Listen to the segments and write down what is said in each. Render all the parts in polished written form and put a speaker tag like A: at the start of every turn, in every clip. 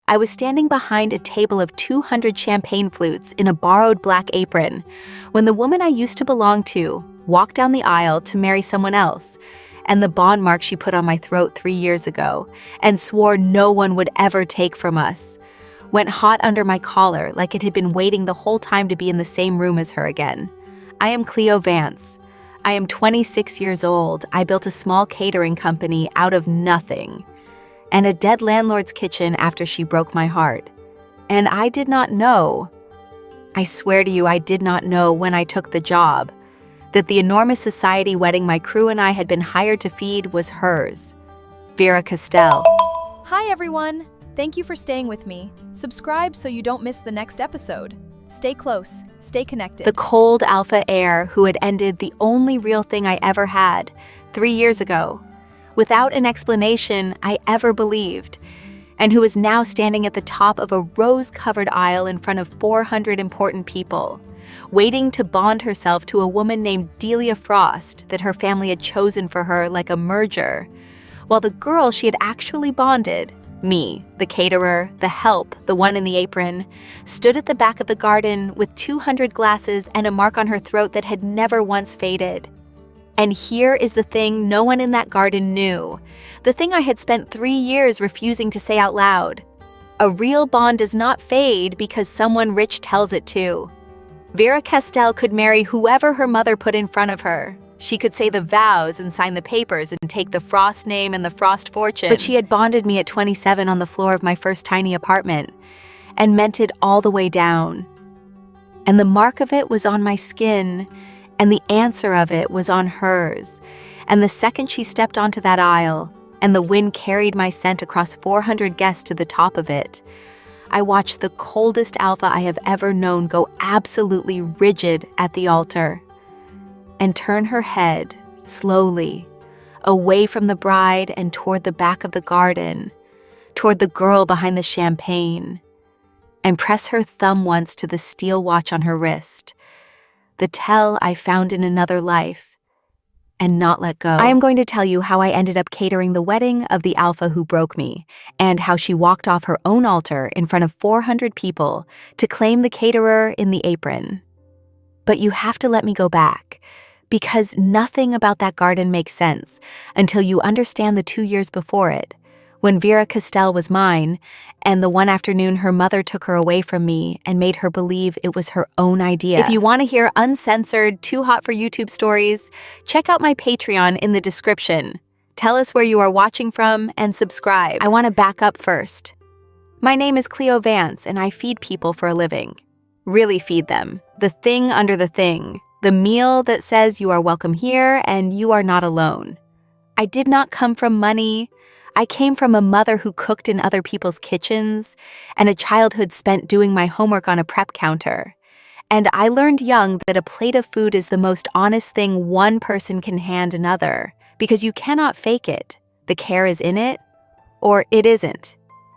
A: I was standing behind a table of 200 champagne flutes in a borrowed black apron when the woman I used to belong to walked down the aisle to marry someone else, and the bond mark she put on my throat 3 years ago and swore no one would ever take from us went hot under my collar like it had been waiting the whole time to be in the same room as her again. I am Cleo Vance. I am 26 years old. I built a small catering company out of nothing, and a dead landlord's kitchen after she broke my heart. And I did not know, I swear to you, I did not know when I took the job, that the enormous society wedding my crew and I had been hired to feed was hers. Vera Kastell.
B: Hi everyone! Thank you for staying with me. Subscribe so you don't miss the next episode. Stay close, stay connected.
A: The cold alpha heir who had ended the only real thing I ever had 3 years ago, without an explanation I ever believed, and who is now standing at the top of a rose-covered aisle in front of 400 important people, waiting to bond herself to a woman named Delia Frost that her family had chosen for her like a merger, while the girl she had actually bonded, me, the caterer, the help, the one in the apron, stood at the back of the garden with 200 glasses and a mark on her throat that had never once faded. And here is the thing no one in that garden knew, the thing I had spent 3 years refusing to say out loud. A real bond does not fade because someone rich tells it to. Vera Kastell could marry whoever her mother put in front of her. She could say the vows and sign the papers and take the Frost name and the Frost fortune. But she had bonded me at 27 on the floor of my first tiny apartment and meant it all the way down. And the mark of it was on my skin, and the answer of it was on hers. And the second she stepped onto that aisle, and the wind carried my scent across 400 guests to the top of it, I watched the coldest alpha I have ever known go absolutely rigid at the altar and turn her head, slowly, away from the bride and toward the back of the garden, toward the girl behind the champagne, and press her thumb once to the steel watch on her wrist, the tell I found in another life, and not let go. I am going to tell you how I ended up catering the wedding of the alpha who broke me, and how she walked off her own altar in front of 400 people to claim the caterer in the apron. But you have to let me go back, because nothing about that garden makes sense until you understand the 2 years before it, when Vera Kastell was mine, and the one afternoon her mother took her away from me and made her believe it was her own idea. If you want to hear uncensored, too hot for YouTube stories, check out my Patreon in the description. Tell us where you are watching from and subscribe. I want to back up first. My name is Cleo Vance, and I feed people for a living. Really feed them. The thing under the thing. The meal that says you are welcome here and you are not alone. I did not come from money. I came from a mother who cooked in other people's kitchens and a childhood spent doing my homework on a prep counter. And I learned young that a plate of food is the most honest thing one person can hand another, because you cannot fake it. The care is in it, or it isn't.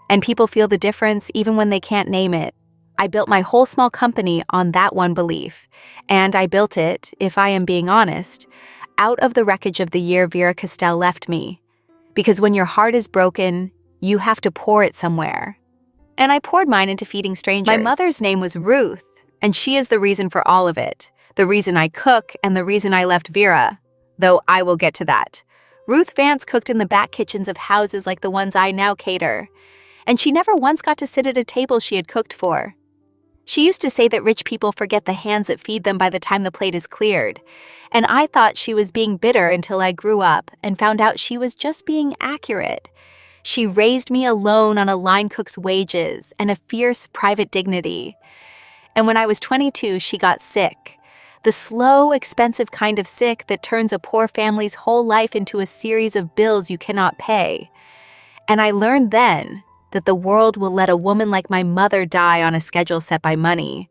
A: And people feel the difference even when they can't name it. I built my whole small company on that one belief, and I built it, if I am being honest, out of the wreckage of the year Vera Kastell left me. Because when your heart is broken, you have to pour it somewhere. And I poured mine into feeding strangers. My mother's name was Ruth, and she is the reason for all of it, the reason I cook and the reason I left Vera, though I will get to that. Ruth Vance cooked in the back kitchens of houses like the ones I now cater, and she never once got to sit at a table she had cooked for. She used to say that rich people forget the hands that feed them by the time the plate is cleared, and I thought she was being bitter until I grew up and found out she was just being accurate. She raised me alone on a line cook's wages and a fierce private dignity. And when I was 22, she got sick. The slow, expensive kind of sick that turns a poor family's whole life into a series of bills you cannot pay. And I learned then that the world will let a woman like my mother die on a schedule set by money.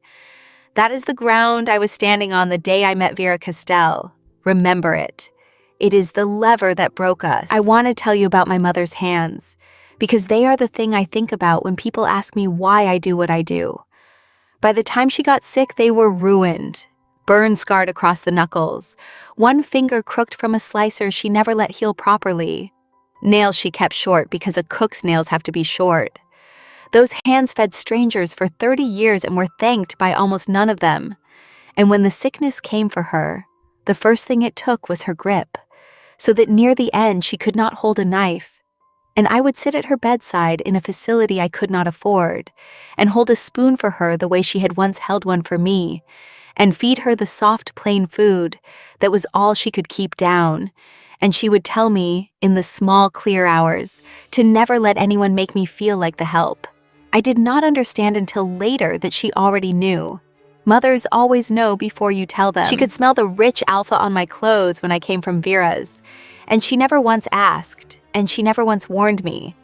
A: That is the ground I was standing on the day I met Vera Kastell. Remember it. It is the lever that broke us. I want to tell you about my mother's hands, because they are the thing I think about when people ask me why I do what I do. By the time she got sick, they were ruined, burn scarred across the knuckles, one finger crooked from a slicer she never let heal properly. Nails she kept short because a cook's nails have to be short. Those hands fed strangers for 30 years and were thanked by almost none of them. And when the sickness came for her, the first thing it took was her grip, so that near the end she could not hold a knife. And I would sit at her bedside in a facility I could not afford, and hold a spoon for her the way she had once held one for me, and feed her the soft, plain food that was all she could keep down. And she would tell me, in the small, clear hours, to never let anyone make me feel like the help. I did not understand until later that she already knew. Mothers always know before you tell them. She could smell the rich alpha on my clothes when I came from Vera's, and she never once asked, and she never once warned me.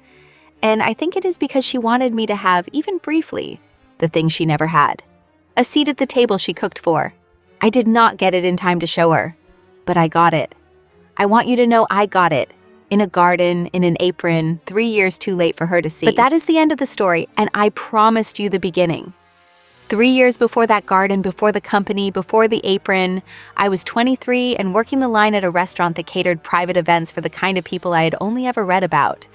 A: And I think it is because she wanted me to have, even briefly, the thing she never had. A seat at the table she cooked for. I did not get it in time to show her, but I got it. I want you to know I got it. In a garden, in an apron, 3 years too late for her to see. But that is the end of the story, and I promised you the beginning. 3 years before that garden, before the company, before the apron, I was 23 and working the line at a restaurant that catered private events for the kind of people I had only ever read about.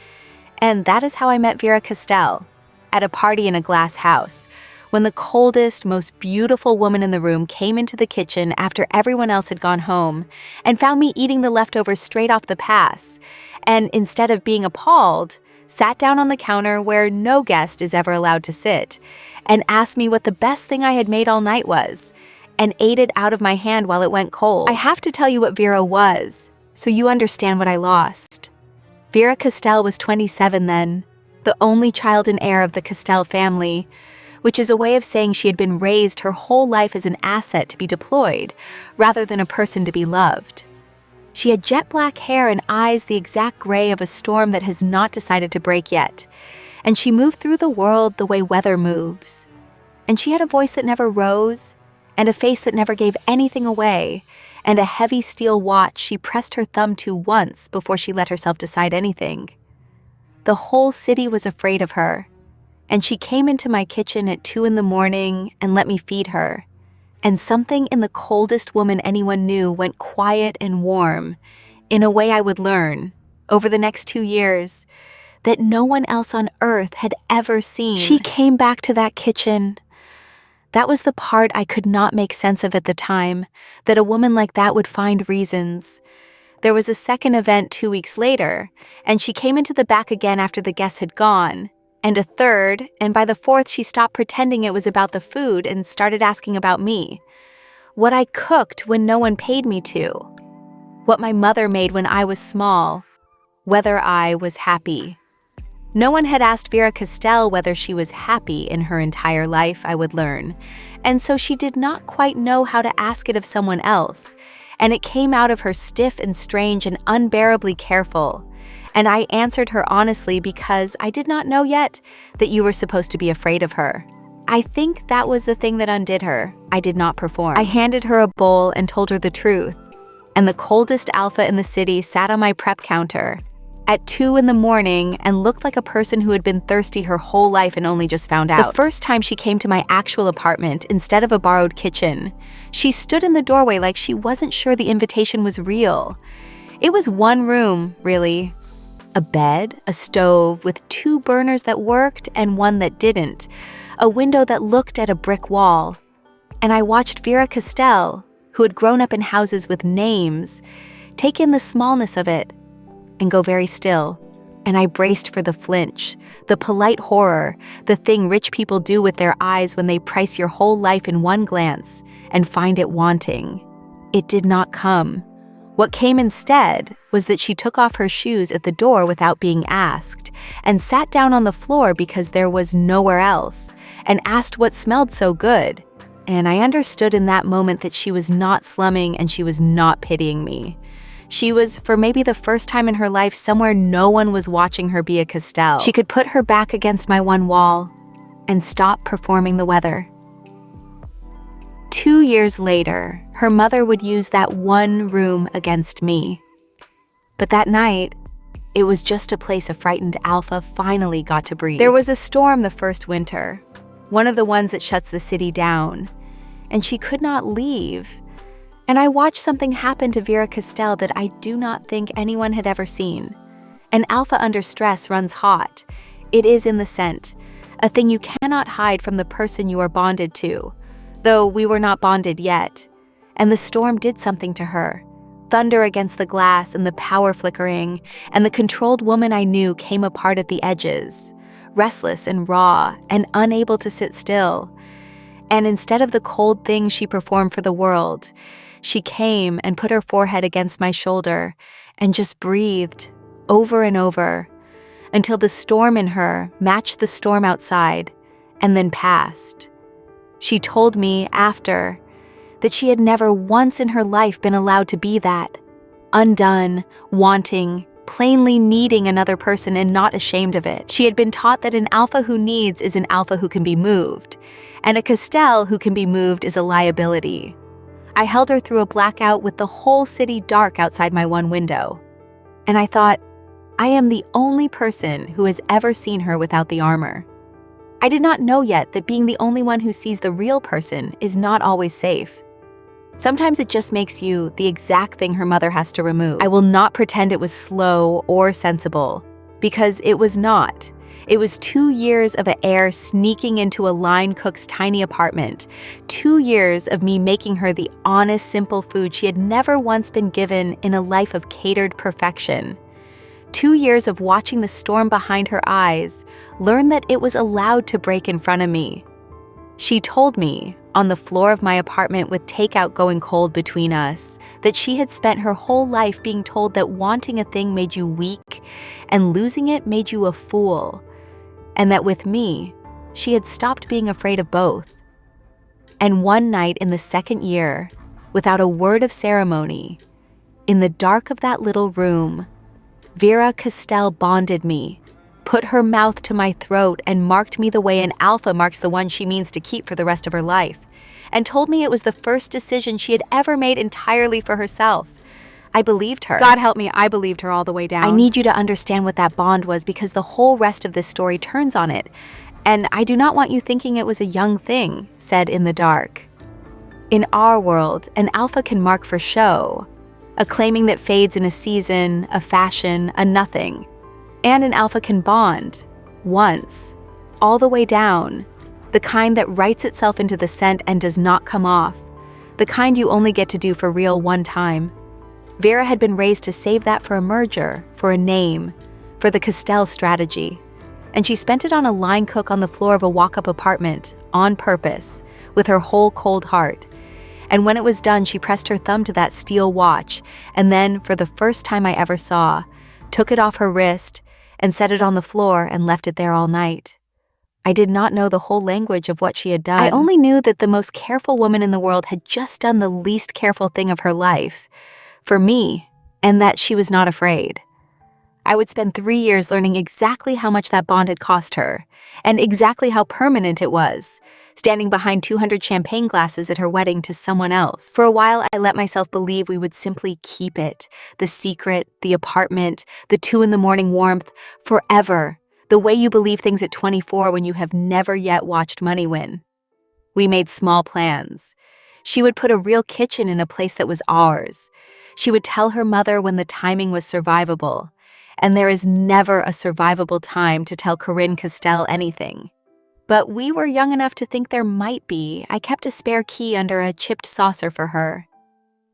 A: And that is how I met Vera Kastell, at a party in a glass house, when the coldest, most beautiful woman in the room came into the kitchen after everyone else had gone home and found me eating the leftovers straight off the pass, and instead of being appalled, sat down on the counter where no guest is ever allowed to sit, and asked me what the best thing I had made all night was, and ate it out of my hand while it went cold. I have to tell you what Vera was, so you understand what I lost. Vera Kastell was 27 then, the only child and heir of the Kastell family, which is a way of saying she had been raised her whole life as an asset to be deployed, rather than a person to be loved. She had jet black hair and eyes the exact gray of a storm that has not decided to break yet, and she moved through the world the way weather moves. And she had a voice that never rose, and a face that never gave anything away, and a heavy steel watch she pressed her thumb to once before she let herself decide anything. The whole city was afraid of her, and she came into my kitchen at 2 a.m. and let me feed her. And something in the coldest woman anyone knew went quiet and warm, in a way I would learn, over the next 2 years, that no one else on earth had ever seen. She came back to that kitchen. That was the part I could not make sense of at the time, that a woman like that would find reasons. There was a second event 2 weeks later, and she came into the back again after the guests had gone, and a third, and by the fourth she stopped pretending it was about the food and started asking about me. What I cooked when no one paid me to. What my mother made when I was small. Whether I was happy. No one had asked Vera Kastell whether she was happy in her entire life, I would learn, and so she did not quite know how to ask it of someone else, and it came out of her stiff and strange and unbearably careful. And I answered her honestly because I did not know yet that you were supposed to be afraid of her. I think that was the thing that undid her. I did not perform. I handed her a bowl and told her the truth. And the coldest alpha in the city sat on my prep counter at 2 a.m. and looked like a person who had been thirsty her whole life and only just found out. The first time she came to my actual apartment instead of a borrowed kitchen, she stood in the doorway like she wasn't sure the invitation was real. It was one room, really. A bed, a stove with 2 burners that worked and one that didn't, a window that looked at a brick wall. And I watched Vera Kastell, who had grown up in houses with names, take in the smallness of it and go very still. And I braced for the flinch, the polite horror, the thing rich people do with their eyes when they price your whole life in one glance and find it wanting. It did not come. What came instead was that she took off her shoes at the door without being asked, and sat down on the floor because there was nowhere else, and asked what smelled so good. And I understood in that moment that she was not slumming and she was not pitying me. She was, for maybe the first time in her life, somewhere no one was watching her be a Kastell. She could put her back against my one wall and stop performing the weather. 2 years later, her mother would use that one room against me. But that night, it was just a place a frightened alpha finally got to breathe. There was a storm the first winter, one of the ones that shuts the city down, and she could not leave. And I watched something happen to Vera Kastell that I do not think anyone had ever seen. An alpha under stress runs hot. It is in the scent. a thing you cannot hide from the person you are bonded to, though we were not bonded yet. And the storm did something to her. Thunder against the glass and the power flickering, and the controlled woman I knew came apart at the edges, restless and raw and unable to sit still. And instead of the cold thing she performed for the world, she came and put her forehead against my shoulder and just breathed over and over until the storm in her matched the storm outside and then passed. She told me after that she had never once in her life been allowed to be that, undone, wanting, plainly needing another person and not ashamed of it. She had been taught that an alpha who needs is an alpha who can be moved, and a Kastell who can be moved is a liability. I held her through a blackout with the whole city dark outside my one window. And I thought, I am the only person who has ever seen her without the armor. I did not know yet that being the only one who sees the real person is not always safe. Sometimes it just makes you the exact thing her mother has to remove. I will not pretend it was slow or sensible, because it was not. It was 2 years of an Heir sneaking into a line cook's tiny apartment, 2 years of me making her the honest, simple food she had never once been given in a life of catered perfection. 2 years of watching the storm behind her eyes learn that it was allowed to break in front of me. She told me, on the floor of my apartment with takeout going cold between us, that she had spent her whole life being told that wanting a thing made you weak and losing it made you a fool, and that with me, she had stopped being afraid of both. And one night in the 2nd year, without a word of ceremony, in the dark of that little room, Vera Kastell bonded me, put her mouth to my throat and marked me the way an alpha marks the one she means to keep for the rest of her life, and told me it was the first decision she had ever made entirely for herself. I believed her. God help me, I believed her all the way down. I need you to understand what that bond was because the whole rest of this story turns on it, and I do not want you thinking it was a young thing, said in the dark. In our world, an alpha can mark for show, a claiming that fades in a season, a fashion, a nothing. And an alpha can bond, once, all the way down, the kind that writes itself into the scent and does not come off, the kind you only get to do for real one time. Vera had been raised to save that for a merger, for a name, for the Kastell strategy, and she spent it on a line cook on the floor of a walk-up apartment, on purpose, with her whole cold heart. And when it was done, she pressed her thumb to that steel watch, and then, for the first time I ever saw, took it off her wrist, and set it on the floor and left it there all night. I did not know the whole language of what she had done. I only knew that the most careful woman in the world had just done the least careful thing of her life, for me, and that she was not afraid. I would spend 3 years learning exactly how much that bond had cost her, and exactly how permanent it was, standing behind 200 champagne glasses at her wedding to someone else. For a while, I let myself believe we would simply keep it, the secret, the apartment, the 2 in the morning warmth, forever, the way you believe things at 24 when you have never yet watched money win. We made small plans. She would put a real kitchen in a place that was ours. She would tell her mother when the timing was survivable, and there is never a survivable time to tell Corinne Kastell anything. But we were young enough to think there might be. I kept a spare key under a chipped saucer for her.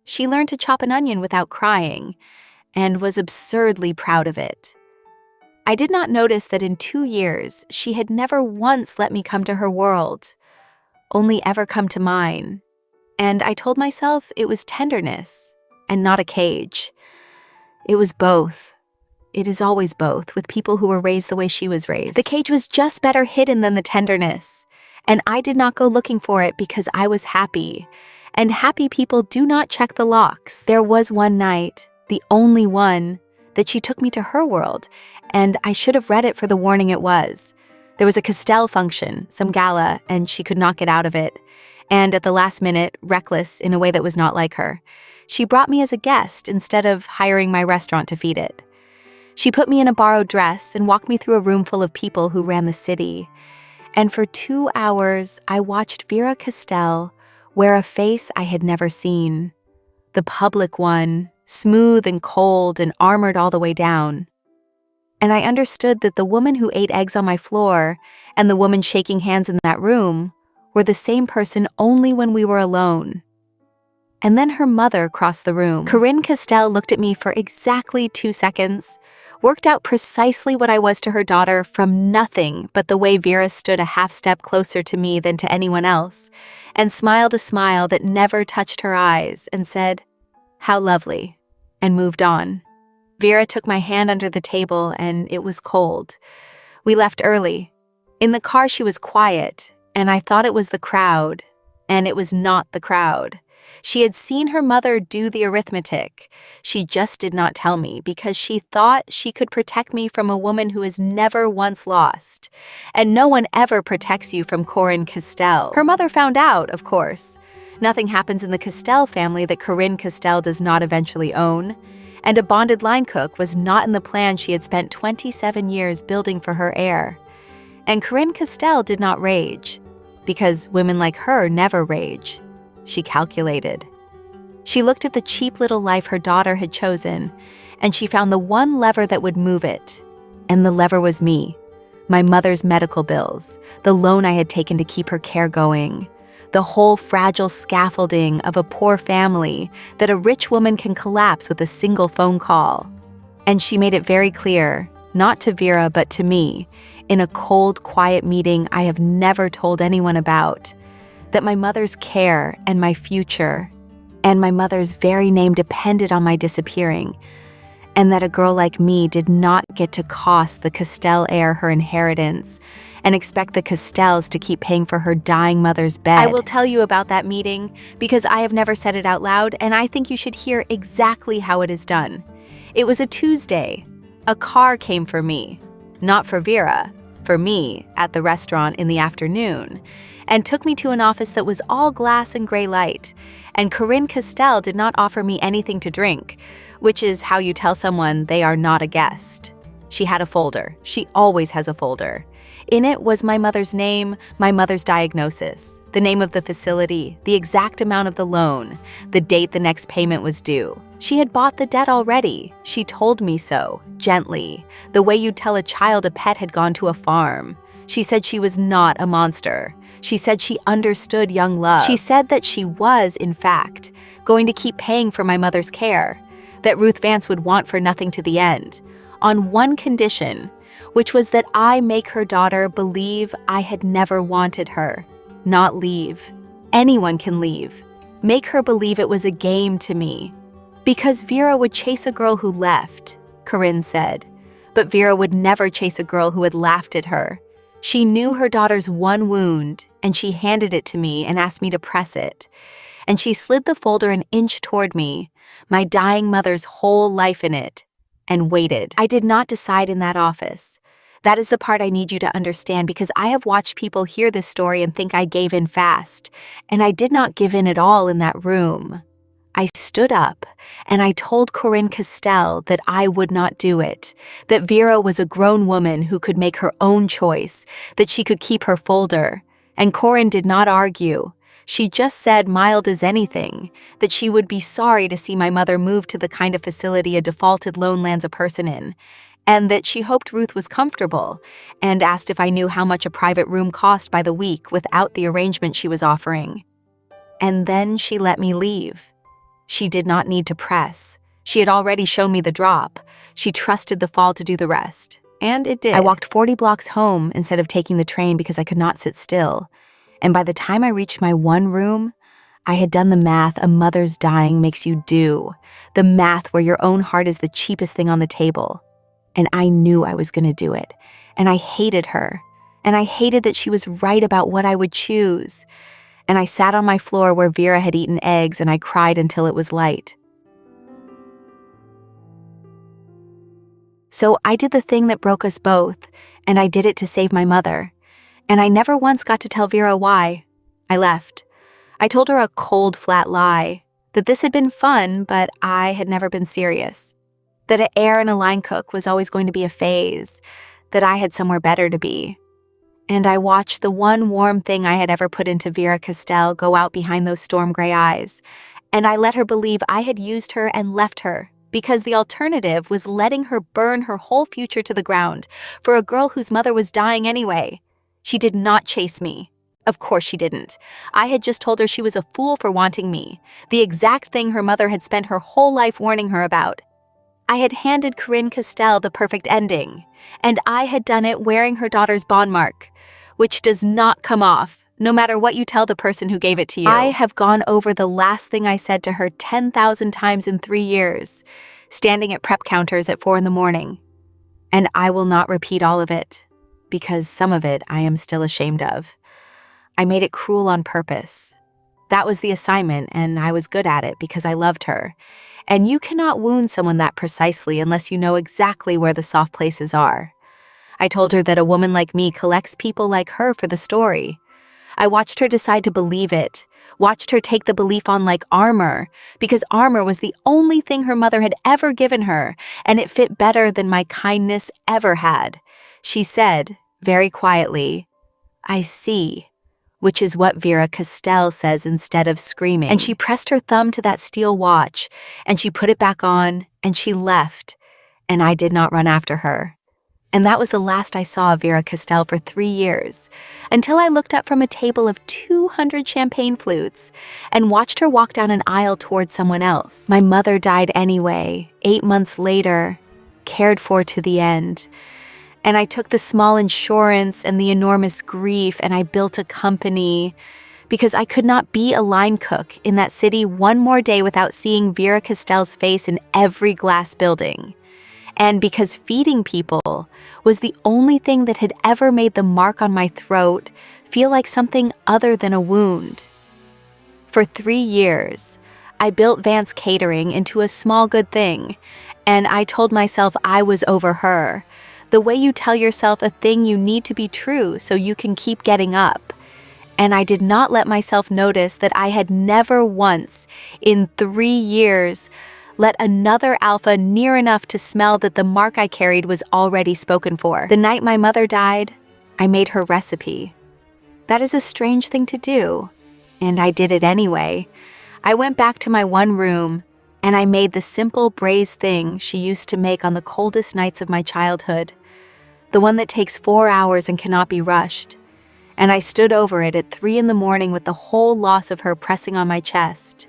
A: She learned to chop an onion without crying, and was absurdly proud of it. I did not notice that in 2 years, she had never once let me come to her world, only ever come to mine. And I told myself it was tenderness, and not a cage. It was both. It is always both, with people who were raised the way she was raised. The cage was just better hidden than the tenderness, and I did not go looking for it because I was happy, and happy people do not check the locks. There was one night, the only one, that she took me to her world, and I should have read it for the warning it was. There was a Kastell function, some gala, and she could not get out of it, and at the last minute, reckless in a way that was not like her, she brought me as a guest instead of hiring my restaurant to feed it. She put me in a borrowed dress and walked me through a room full of people who ran the city. And for 2 hours, I watched Vera Kastell wear a face I had never seen. The public one, smooth and cold and armored all the way down. And I understood that the woman who ate eggs on my floor and the woman shaking hands in that room were the same person only when we were alone. And then her mother crossed the room. Vera Kastell looked at me for exactly 2 seconds, worked out precisely what I was to her daughter from nothing but the way Vera stood a half step closer to me than to anyone else, and smiled a smile that never touched her eyes and said, "How lovely," and moved on. Vera took my hand under the table and it was cold. We left early. In the car she was quiet, and I thought it was the crowd, and it was not the crowd. She had seen her mother do the arithmetic. She just did not tell me because she thought she could protect me from a woman who has never once lost. And no one ever protects you from Vera Kastell. Her mother found out, of course. Nothing happens in the Kastell family that Vera Kastell does not eventually own. And a bonded line cook was not in the plan she had spent 27 years building for her heir. And Vera Kastell did not rage, because women like her never rage. She calculated. She looked at the cheap little life her daughter had chosen, and she found the one lever that would move it. And the lever was me, my mother's medical bills, the loan I had taken to keep her care going, the whole fragile scaffolding of a poor family that a rich woman can collapse with a single phone call. And she made it very clear, not to Vera but to me, in a cold, quiet meeting I have never told anyone about, that my mother's care and my future and my mother's very name depended on my disappearing, and that a girl like me did not get to cost the Kastell heir her inheritance and expect the Kastells to keep paying for her dying mother's bed. I will tell you about that meeting because I have never said it out loud, and I think you should hear exactly how it is done. It was a Tuesday. A car came for me, not for Vera, for me, at the restaurant in the afternoon, and took me to an office that was all glass and gray light, and Vera Kastell did not offer me anything to drink, which is how you tell someone they are not a guest. She had a folder. She always has a folder. In it was my mother's name, my mother's diagnosis, the name of the facility, the exact amount of the loan, the date the next payment was due. She had bought the debt already. She told me so, gently, the way you'd tell a child a pet had gone to a farm. She said she was not a monster. She said she understood young love. She said that she was, in fact, going to keep paying for my mother's care, that Ruth Vance would want for nothing to the end, on one condition, which was that I make her daughter believe I had never wanted her, not leave. Anyone can leave. Make her believe it was a game to me. Because Vera would chase a girl who left, Corinne said, but Vera would never chase a girl who had laughed at her. She knew her daughter's one wound, and she handed it to me and asked me to press it. And she slid the folder an inch toward me, my dying mother's whole life in it, and waited. I did not decide in that office. That is the part I need you to understand, because I have watched people hear this story and think I gave in fast, and I did not give in at all in that room. I stood up, and I told Vera Kastell that I would not do it, that Vera was a grown woman who could make her own choice, that she could keep her folder. And Corinne did not argue. She just said, mild as anything, that she would be sorry to see my mother move to the kind of facility a defaulted loan lands a person in, and that she hoped Ruth was comfortable, and asked if I knew how much a private room cost by the week without the arrangement she was offering. And then she let me leave. She did not need to press. She had already shown me the drop. She trusted the fall to do the rest. And it did. I walked 40 blocks home instead of taking the train because I could not sit still. And by the time I reached my one room, I had done the math a mother's dying makes you do. The math where your own heart is the cheapest thing on the table. And I knew I was going to do it. And I hated her. And I hated that she was right about what I would choose. And I sat on my floor where Vera had eaten eggs, and I cried until it was light. So I did the thing that broke us both, and I did it to save my mother. And I never once got to tell Vera why. I left. I told her a cold, flat lie, that this had been fun, but I had never been serious. That an heir and a line cook was always going to be a phase, that I had somewhere better to be. And I watched the one warm thing I had ever put into Vera Kastell go out behind those storm gray eyes, and I let her believe I had used her and left her, because the alternative was letting her burn her whole future to the ground for a girl whose mother was dying anyway. She did not chase me. Of course she didn't. I had just told her she was a fool for wanting me, the exact thing her mother had spent her whole life warning her about. I had handed Vera Kastell the perfect ending, and I had done it wearing her daughter's bond mark, which does not come off, no matter what you tell the person who gave it to you. I have gone over the last thing I said to her 10,000 times in 3 years, standing at prep counters at 4 in the morning. And I will not repeat all of it, because some of it I am still ashamed of. I made it cruel on purpose. That was the assignment, and I was good at it because I loved her. And you cannot wound someone that precisely unless you know exactly where the soft places are. I told her that a woman like me collects people like her for the story. I watched her decide to believe it, watched her take the belief on like armor, because armor was the only thing her mother had ever given her, and it fit better than my kindness ever had. She said, very quietly, "I see," which is what Vera Kastell says instead of screaming. And she pressed her thumb to that steel watch, and she put it back on, and she left, and I did not run after her. And that was the last I saw of Vera Kastell for 3 years, until I looked up from a table of 200 champagne flutes and watched her walk down an aisle towards someone else. My mother died anyway, 8 months later, cared for to the end. And I took the small insurance and the enormous grief, and I built a company because I could not be a line cook in that city one more day without seeing Vera Kastell's face in every glass building. And because feeding people was the only thing that had ever made the mark on my throat feel like something other than a wound. For 3 years, I built Vance Catering into a small good thing, and I told myself I was over her. The way you tell yourself a thing you need to be true so you can keep getting up. And I did not let myself notice that I had never once, in 3 years, let another alpha near enough to smell that the mark I carried was already spoken for. The night my mother died, I made her recipe. That is a strange thing to do, and I did it anyway. I went back to my one room, and I made the simple braised thing she used to make on the coldest nights of my childhood. The one that takes 4 hours and cannot be rushed. And I stood over it at 3 in the morning with the whole loss of her pressing on my chest.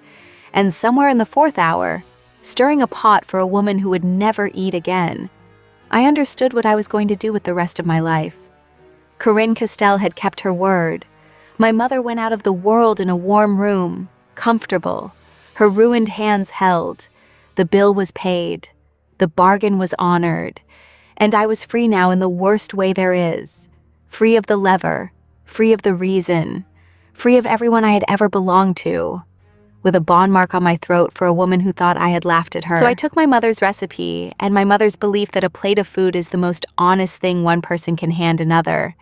A: And somewhere in the 4th hour, stirring a pot for a woman who would never eat again. I understood what I was going to do with the rest of my life. Vera Kastell had kept her word. My mother went out of the world in a warm room, comfortable. Her ruined hands held. The bill was paid. The bargain was honored. And I was free now in the worst way there is. Free of the lever, free of the reason, free of everyone I had ever belonged to, with a bond mark on my throat for a woman who thought I had laughed at her. So I took my mother's recipe and my mother's belief that a plate of food is the most honest thing one person can hand another,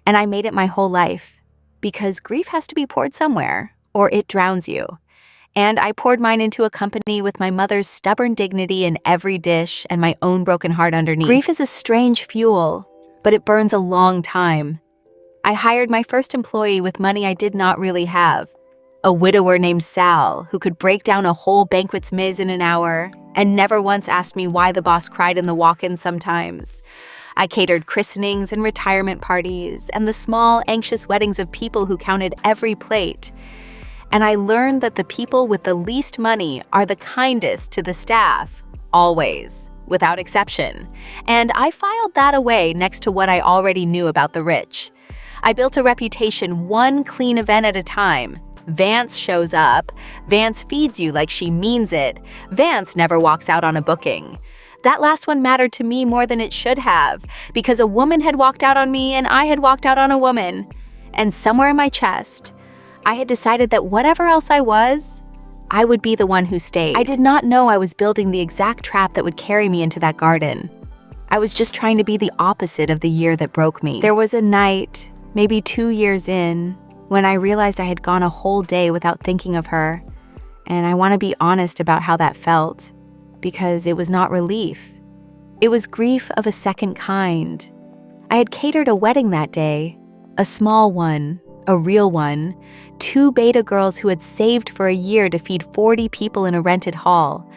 A: and I made it my whole life, because grief has to be poured somewhere, or it drowns you. And I poured mine into a company with my mother's stubborn dignity in every dish and my own broken heart underneath. Grief is a strange fuel, but it burns a long time. I hired my first employee with money I did not really have, a widower named Sal, who could break down a whole banquet's mise in an hour and never once asked me why the boss cried in the walk-in sometimes. I catered christenings and retirement parties and the small, anxious weddings of people who counted every plate. And I learned that the people with the least money are the kindest to the staff, always, without exception. And I filed that away next to what I already knew about the rich. I built a reputation one clean event at a time. Vance shows up. Vance feeds you like she means it. Vance never walks out on a booking. That last one mattered to me more than it should have, because a woman had walked out on me and I had walked out on a woman. And somewhere in my chest, I had decided that whatever else I was, I would be the one who stayed. I did not know I was building the exact trap that would carry me into that garden. I was just trying to be the opposite of the year that broke me. There was a night, maybe 2 years in, when I realized I had gone a whole day without thinking of her. And I want to be honest about how that felt, because it was not relief. It was grief of a second kind. I had catered a wedding that day, a small one, a real one, 2 beta girls who had saved for a year to feed 40 people in a rented hall.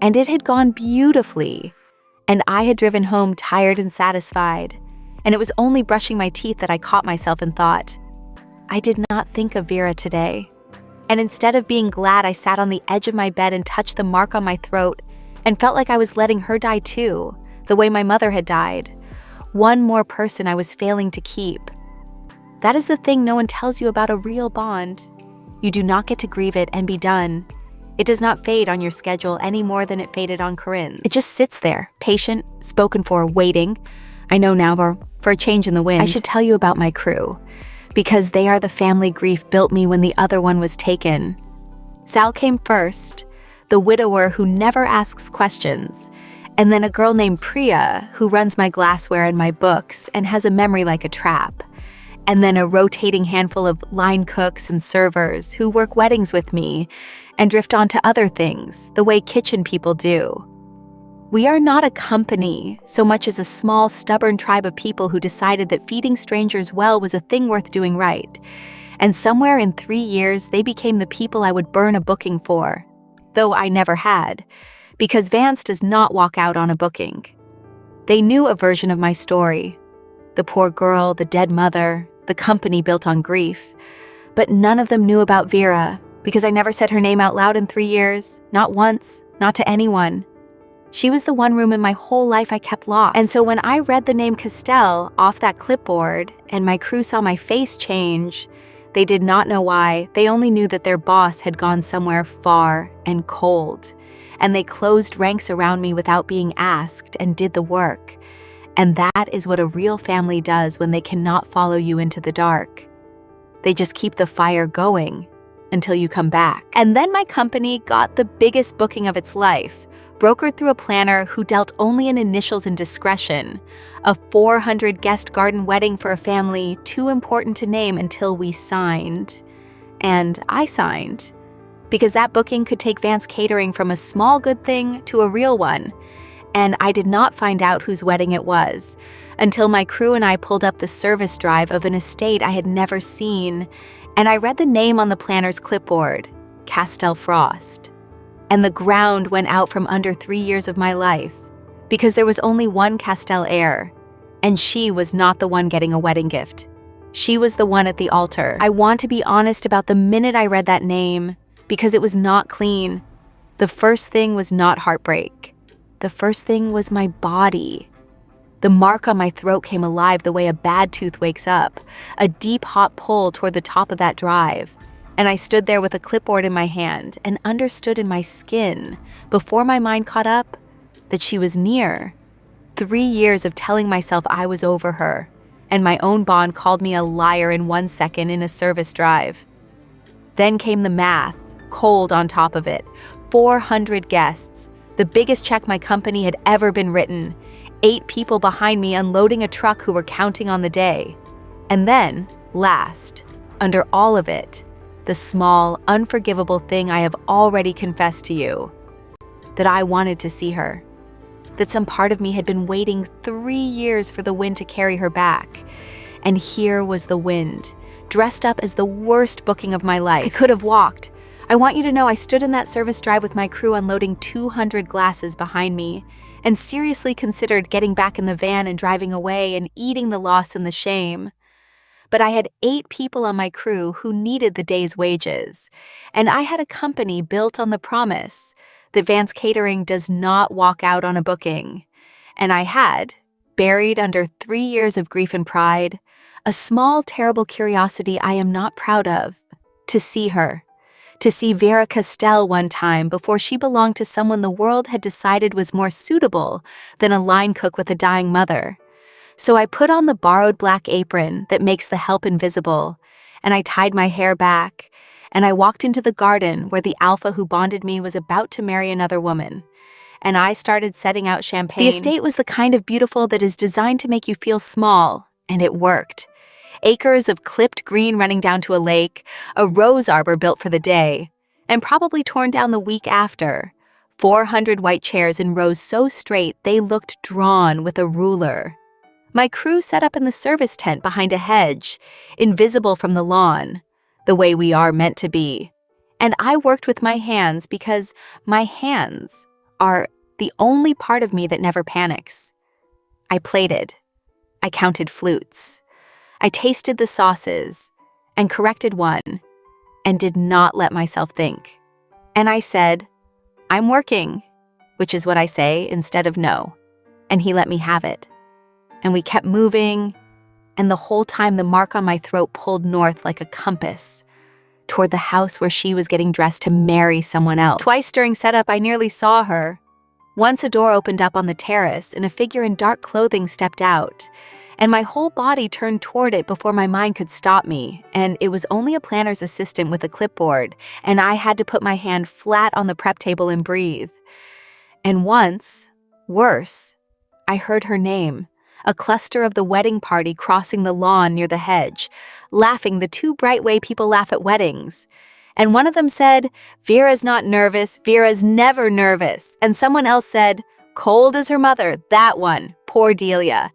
A: and it had gone beautifully, and I had driven home tired and satisfied, and it was only brushing my teeth that I caught myself and thought, I did not think of Vera today. And instead of being glad, I sat on the edge of my bed and touched the mark on my throat and felt like I was letting her die too, the way my mother had died. One more person I was failing to keep. That is the thing no one tells you about a real bond. You do not get to grieve it and be done. It does not fade on your schedule any more than it faded on Corinne's. It just sits there, patient, spoken for, waiting. I know now, for a change in the wind. I should tell you about my crew, because they are the family grief built me when the other one was taken. Sal came first, the widower who never asks questions, and then a girl named Priya who runs my glassware and my books and has a memory like a trap, and then a rotating handful of line cooks and servers who work weddings with me and drift on to other things, the way kitchen people do. We are not a company so much as a small, stubborn tribe of people who decided that feeding strangers well was a thing worth doing right. And somewhere in 3 years, they became the people I would burn a booking for, though I never had, because Vance does not walk out on a booking. They knew a version of my story, the poor girl, the dead mother, the company built on grief, but none of them knew about Vera, because I never said her name out loud in 3 years, not once, not to anyone. She was the one room in my whole life I kept locked. And so when I read the name Kastell off that clipboard and my crew saw my face change, they did not know why. They only knew that their boss had gone somewhere far and cold. And they closed ranks around me without being asked and did the work. And that is what a real family does when they cannot follow you into the dark. They just keep the fire going until you come back. And then my company got the biggest booking of its life, brokered through a planner who dealt only in initials and discretion, a 400-guest garden wedding for a family too important to name until we signed. And I signed, because that booking could take Vance Catering from a small good thing to a real one. And I did not find out whose wedding it was until my crew and I pulled up the service drive of an estate I had never seen, and I read the name on the planner's clipboard, Kastell Frost. And the ground went out from under 3 years of my life, because there was only one Kastell heir, and she was not the one getting a wedding gift. She was the one at the altar. I want to be honest about the minute I read that name, because it was not clean. The first thing was not heartbreak. The first thing was my body. The mark on my throat came alive the way a bad tooth wakes up, a deep hot pull toward the top of that drive. And I stood there with a clipboard in my hand and understood in my skin, before my mind caught up, that she was near. 3 years of telling myself I was over her, and my own bond called me a liar in 1 second in a service drive. Then came the math, cold on top of it. 400 guests, the biggest check my company had ever been written. 8 people behind me unloading a truck who were counting on the day. And then, last, under all of it, the small, unforgivable thing I have already confessed to you, that I wanted to see her, that some part of me had been waiting 3 years for the wind to carry her back. And here was the wind, dressed up as the worst booking of my life. I could have walked. I want you to know I stood in that service drive with my crew unloading 200 glasses behind me, and seriously considered getting back in the van and driving away and eating the loss and the shame. But I had 8 people on my crew who needed the day's wages, and I had a company built on the promise that Vance Catering does not walk out on a booking. And I had, buried under 3 years of grief and pride, a small, terrible curiosity I am not proud of, to see her. To see Vera Kastell one time before she belonged to someone the world had decided was more suitable than a line cook with a dying mother. So I put on the borrowed black apron that makes the help invisible, and I tied my hair back, and I walked into the garden where the alpha who bonded me was about to marry another woman. And I started setting out champagne. The estate was the kind of beautiful that is designed to make you feel small, and it worked. Acres of clipped green running down to a lake, a rose arbor built for the day, and probably torn down the week after. 400 white chairs in rows so straight they looked drawn with a ruler. My crew set up in the service tent behind a hedge, invisible from the lawn, the way we are meant to be. And I worked with my hands because my hands are the only part of me that never panics. I plated. I counted flutes. I tasted the sauces and corrected one and did not let myself think. And I said, "I'm working," which is what I say instead of no. And he let me have it. And we kept moving, and the whole time the mark on my throat pulled north like a compass, toward the house where she was getting dressed to marry someone else. Twice during setup, I nearly saw her. Once a door opened up on the terrace, and a figure in dark clothing stepped out, and my whole body turned toward it before my mind could stop me, and it was only a planner's assistant with a clipboard, and I had to put my hand flat on the prep table and breathe. And once, worse, I heard her name, a cluster of the wedding party crossing the lawn near the hedge, laughing the too bright way people laugh at weddings. And one of them said, "Vera's not nervous, Vera's never nervous." And someone else said, "Cold as her mother, that one, poor Delia."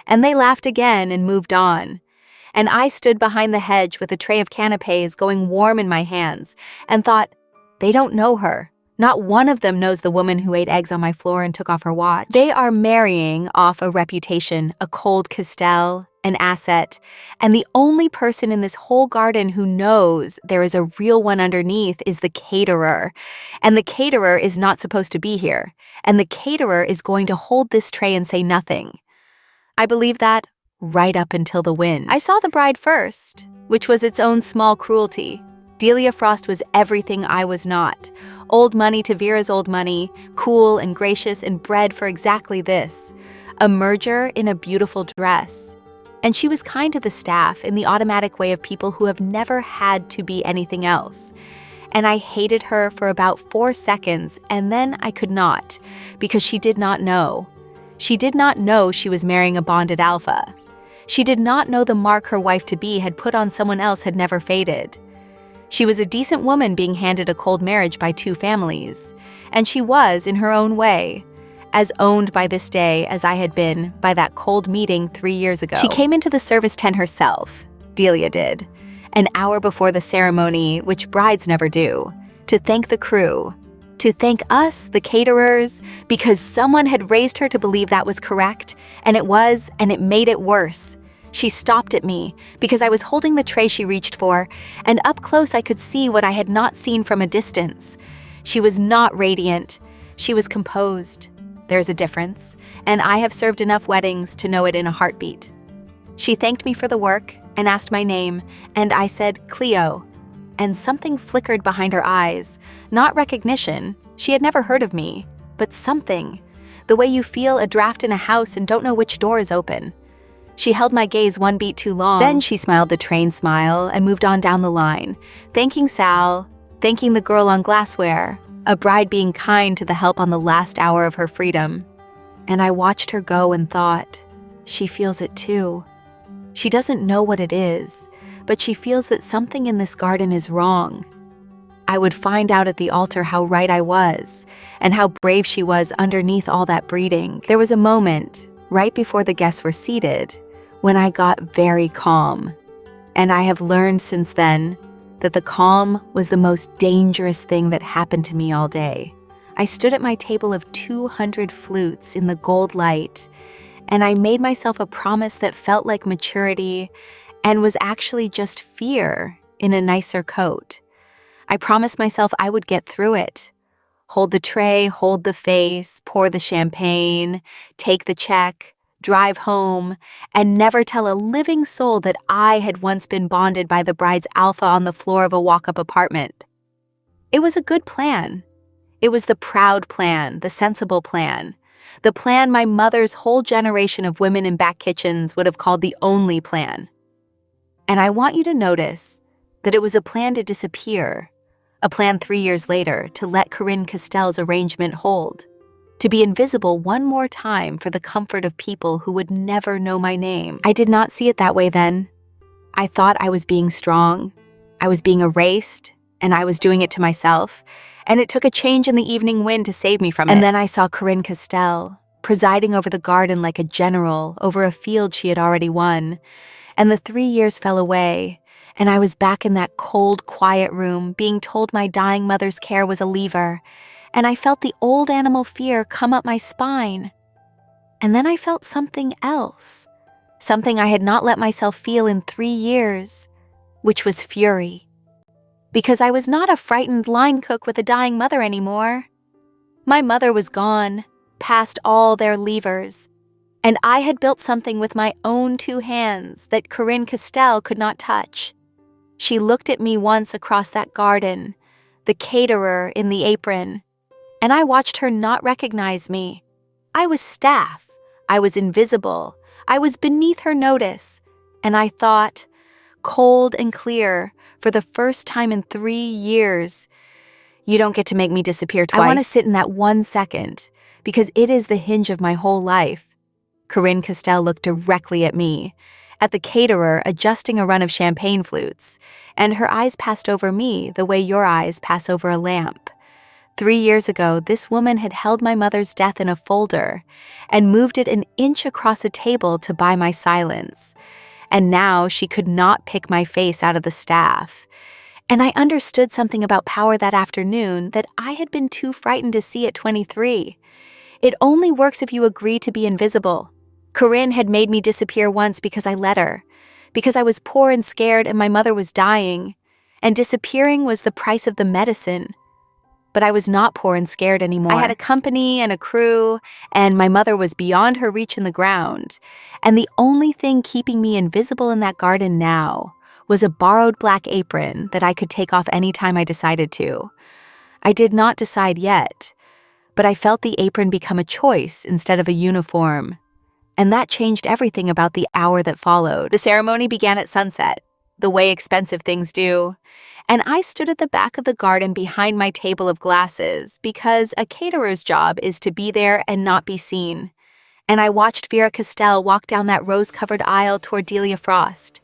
A: And they laughed again and moved on. And I stood behind the hedge with a tray of canapes going warm in my hands and thought, they don't know her. Not one of them knows the woman who ate eggs on my floor and took off her watch. They are marrying off a reputation, a cold Kastell, an asset, and the only person in this whole garden who knows there is a real one underneath is the caterer. And the caterer is not supposed to be here. And the caterer is going to hold this tray and say nothing. I believe that right up until the wind. I saw the bride first, which was its own small cruelty. Delia Frost was everything I was not. Old money to Vera's old money, cool and gracious and bred for exactly this. A merger in a beautiful dress. And she was kind to the staff in the automatic way of people who have never had to be anything else. And I hated her for about 4 seconds, and then I could not, because she did not know. She did not know she was marrying a bonded alpha. She did not know the mark her wife-to-be had put on someone else had never faded. She was a decent woman being handed a cold marriage by 2 families, and she was, in her own way, as owned by this day as I had been by that cold meeting 3 years ago. She came into the service tent herself, Delia did, an hour before the ceremony, which brides never do, to thank the crew, to thank us, the caterers, because someone had raised her to believe that was correct, and it was, and it made it worse. She stopped at me because I was holding the tray she reached for, and up close I could see what I had not seen from a distance. She was not radiant. She was composed. There's a difference, and I have served enough weddings to know it in a heartbeat. She thanked me for the work and asked my name, and I said Cleo, and something flickered behind her eyes. Not recognition. She had never heard of me, but something. The way you feel a draft in a house and don't know which door is open. She held my gaze 1 beat too long. Then she smiled the trained smile and moved on down the line, thanking Sal, thanking the girl on glassware, a bride being kind to the help on the last hour of her freedom. And I watched her go and thought, she feels it too. She doesn't know what it is, but she feels that something in this garden is wrong. I would find out at the altar how right I was, and how brave she was underneath all that breeding. There was a moment, right before the guests were seated, when I got very calm. And I have learned since then that the calm was the most dangerous thing that happened to me all day. I stood at my table of 200 flutes in the gold light, and I made myself a promise that felt like maturity and was actually just fear in a nicer coat. I promised myself I would get through it. Hold the tray, hold the face, pour the champagne, take the check, drive home, and never tell a living soul that I had once been bonded by the bride's alpha on the floor of a walk-up apartment. It was a good plan. It was the proud plan, the sensible plan, the plan my mother's whole generation of women in back kitchens would have called the only plan. And I want you to notice that it was a plan to disappear, a plan 3 years later to let Vera Kastell's arrangement hold, to be invisible one more time for the comfort of people who would never know my name. I did not see it that way then. I thought I was being strong, I was being erased, and I was doing it to myself, and it took a change in the evening wind to save me from it. And then I saw Vera Kastell, presiding over the garden like a general over a field she had already won, and the 3 years fell away, and I was back in that cold, quiet room being told my dying mother's care was a lever, and I felt the old animal fear come up my spine. And then I felt something else, something I had not let myself feel in 3 years, which was fury. Because I was not a frightened line cook with a dying mother anymore. My mother was gone, past all their levers, and I had built something with my own 2 hands that Vera Kastell could not touch. She looked at me once across that garden, the caterer in the apron, and I watched her not recognize me. I was staff, I was invisible, I was beneath her notice, and I thought, cold and clear, for the first time in 3 years, you don't get to make me disappear twice. I want to sit in that 1 second, because it is the hinge of my whole life. Vera Kastell looked directly at me, at the caterer adjusting a run of champagne flutes, and her eyes passed over me the way your eyes pass over a lamp. 3 years ago, this woman had held my mother's death in a folder and moved it an inch across a table to buy my silence. And now she could not pick my face out of the staff. And I understood something about power that afternoon that I had been too frightened to see at 23. It only works if you agree to be invisible. Corinne had made me disappear once because I let her, because I was poor and scared and my mother was dying, and disappearing was the price of the medicine. But I was not poor and scared anymore. I had a company and a crew, and my mother was beyond her reach in the ground. And the only thing keeping me invisible in that garden now was a borrowed black apron that I could take off any time I decided to. I did not decide yet, but I felt the apron become a choice instead of a uniform. And that changed everything about the hour that followed. The ceremony began at sunset, the way expensive things do. And I stood at the back of the garden behind my table of glasses because a caterer's job is to be there and not be seen. And I watched Vera Kastell walk down that rose-covered aisle toward Delia Frost.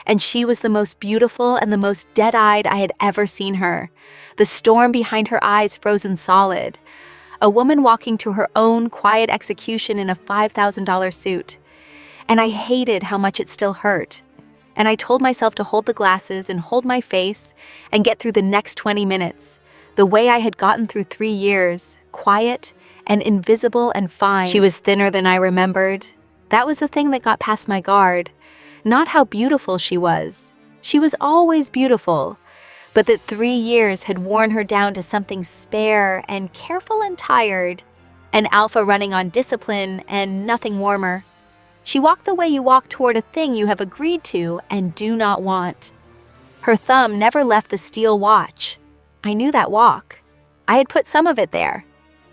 A: And she was the most beautiful and the most dead-eyed I had ever seen her. The storm behind her eyes frozen solid. A woman walking to her own quiet execution in a $5,000 suit. And I hated how much it still hurt. And I told myself to hold the glasses and hold my face and get through the next 20 minutes, the way I had gotten through 3 years, quiet and invisible and fine. She was thinner than I remembered. That was the thing that got past my guard. Not how beautiful she was. She was always beautiful. But that 3 years had worn her down to something spare and careful and tired, an alpha running on discipline and nothing warmer. She walked the way you walk toward a thing you have agreed to and do not want. Her thumb never left the steel watch. I knew that walk. I had put some of it there.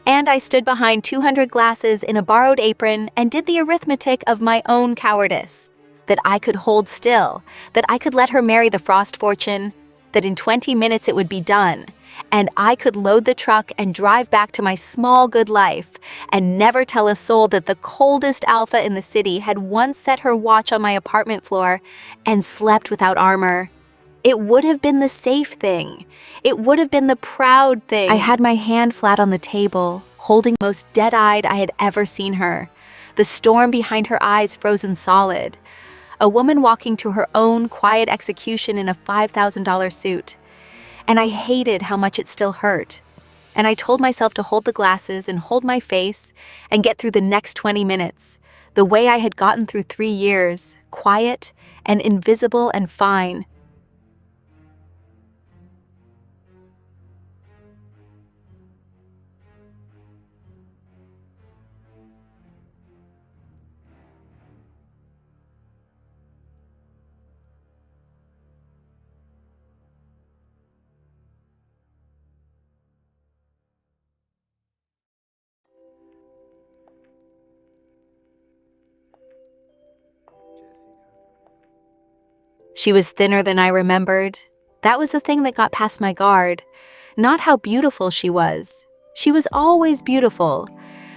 A: And I stood behind 200 glasses in a borrowed apron and did the arithmetic of my own cowardice. That I could hold still, that I could let her marry the Frost fortune, that in 20 minutes it would be done, and I could load the truck and drive back to my small good life and never tell a soul that the coldest alpha in the city had once set her watch on my apartment floor and slept without armor. It would have been the safe thing. It would have been the proud thing. I had my hand flat on the table, holding the most dead-eyed I had ever seen her, the storm behind her eyes frozen solid. A woman walking to her own quiet execution in a $5,000 suit. And I hated how much it still hurt. And I told myself to hold the glasses and hold my face and get through the next 20 minutes, the way I had gotten through 3 years, quiet and invisible and fine. She was thinner than I remembered. That was the thing that got past my guard. Not how beautiful she was. She was always beautiful.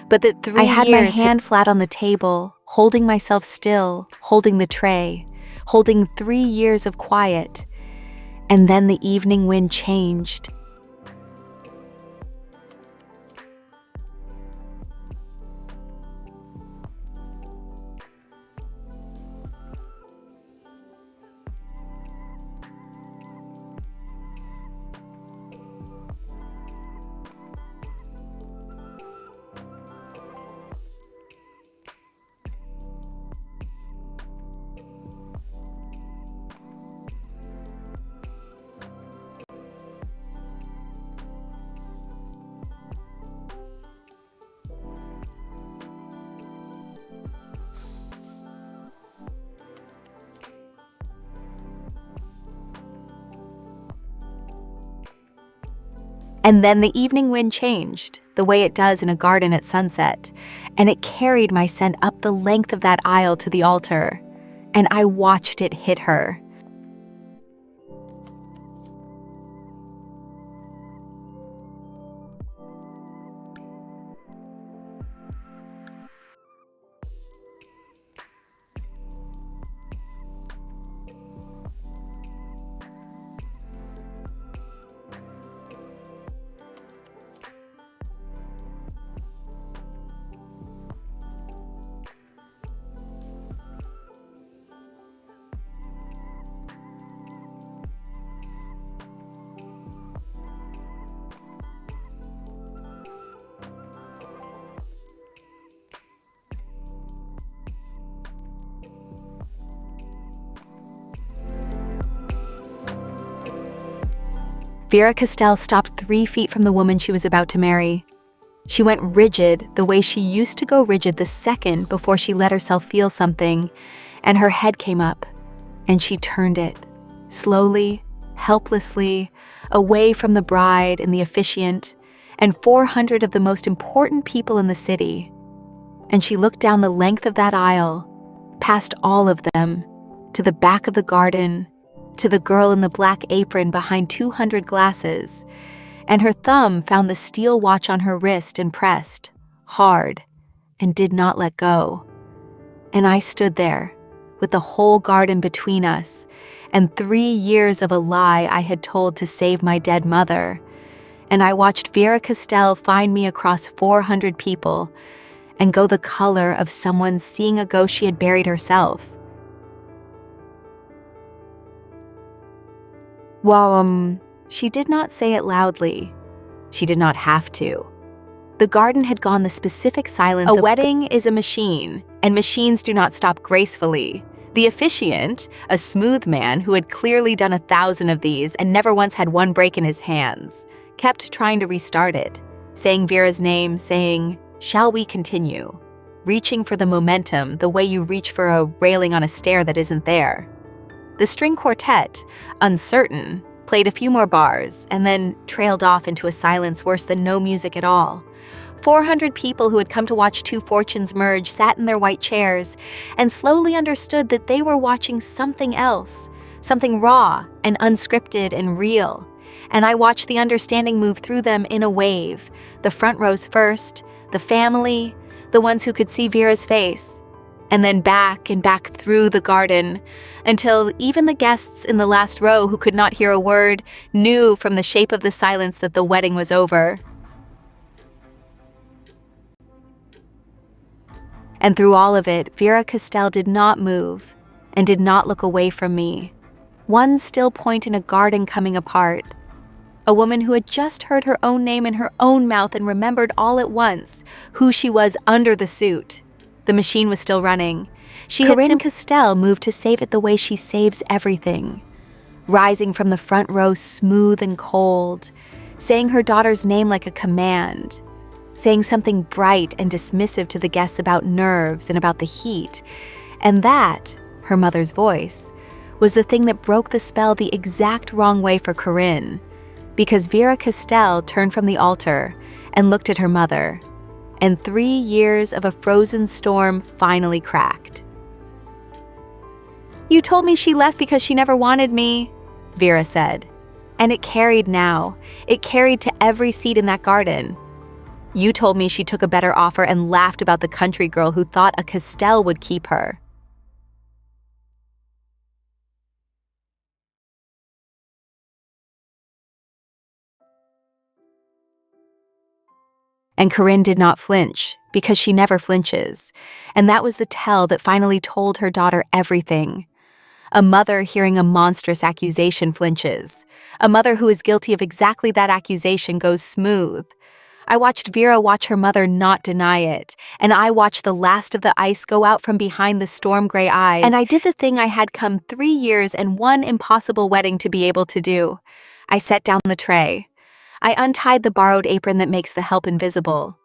A: But that 3 years... I had my hand flat on the table, holding myself still, holding the tray, holding 3 years of quiet. And then the evening wind changed. And then the evening wind changed, the way it does in a garden at sunset, and it carried my scent up the length of that aisle to the altar, and I watched it hit her. Vera Kastell stopped 3 feet from the woman she was about to marry. She went rigid the way she used to go rigid the second before she let herself feel something, and her head came up, and she turned it, slowly, helplessly, away from the bride and the officiant, and 400 of the most important people in the city. And she looked down the length of that aisle, past all of them, to the back of the garden, to the girl in the black apron behind 200 glasses, and her thumb found the steel watch on her wrist and pressed, hard, and did not let go. And I stood there, with the whole garden between us, and 3 years of a lie I had told to save my dead mother, and I watched Vera Kastell find me across 400 people, and go the color of someone seeing a ghost she had buried herself. Well, she did not say it loudly. She did not have to. The garden had gone the specific silence of— "A wedding is a machine, and machines do not stop gracefully." The officiant, a smooth man who had clearly done 1,000 of these and never once had one break in his hands, kept trying to restart it, saying Vera's name, saying, "Shall we continue?" Reaching for the momentum the way you reach for a railing on a stair that isn't there. The string quartet, uncertain, played a few more bars and then trailed off into a silence worse than no music at all. 400 people who had come to watch two fortunes merge sat in their white chairs and slowly understood that they were watching something else, something raw and unscripted and real. And I watched the understanding move through them in a wave. The front rows first, the family, the ones who could see Vera's face, and then back and back through the garden, until even the guests in the last row who could not hear a word knew from the shape of the silence that the wedding was over. And through all of it, Vera Kastell did not move and did not look away from me. One still point in a garden coming apart. A woman who had just heard her own name in her own mouth and remembered all at once who she was under the suit. The machine was still running. Vera Kastell moved to save it the way she saves everything. Rising from the front row smooth and cold, saying her daughter's name like a command, saying something bright and dismissive to the guests about nerves and about the heat. And that, her mother's voice, was the thing that broke the spell the exact wrong way for Corinne, because Vera Kastell turned from the altar and looked at her mother, and 3 years of a frozen storm finally cracked. "You told me she left because she never wanted me," Vera said. And it carried now. It carried to every seat in that garden. "You told me she took a better offer and laughed about the country girl who thought a Kastell would keep her." And Corinne did not flinch, because she never flinches. And that was the tell that finally told her daughter everything. A mother hearing a monstrous accusation flinches. A mother who is guilty of exactly that accusation goes smooth. I watched Vera watch her mother not deny it, and I watched the last of the ice go out from behind the storm-gray eyes. And I did the thing I had come 3 years and one impossible wedding to be able to do. I set down the tray. I untied the borrowed apron that makes the help invisible,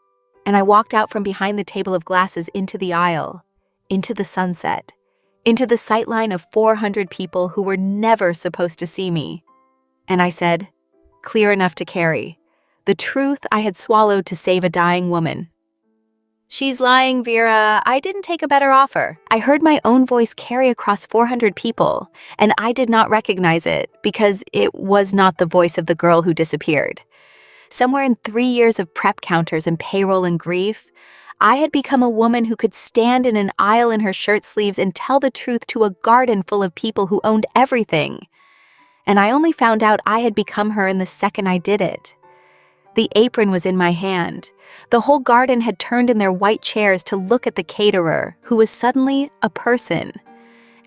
A: and I walked out from behind the table of glasses into the aisle, into the sunset, into the sightline of 400 people who were never supposed to see me. And I said, clear enough to carry, the truth I had swallowed to save a dying woman. "She's lying, Vera. I didn't take a better offer." I heard my own voice carry across 400 people, and I did not recognize it because it was not the voice of the girl who disappeared. Somewhere in 3 years of prep counters and payroll and grief, I had become a woman who could stand in an aisle in her shirt sleeves and tell the truth to a garden full of people who owned everything. And I only found out I had become her in the second I did it. The apron was in my hand. The whole garden had turned in their white chairs to look at the caterer, who was suddenly a person.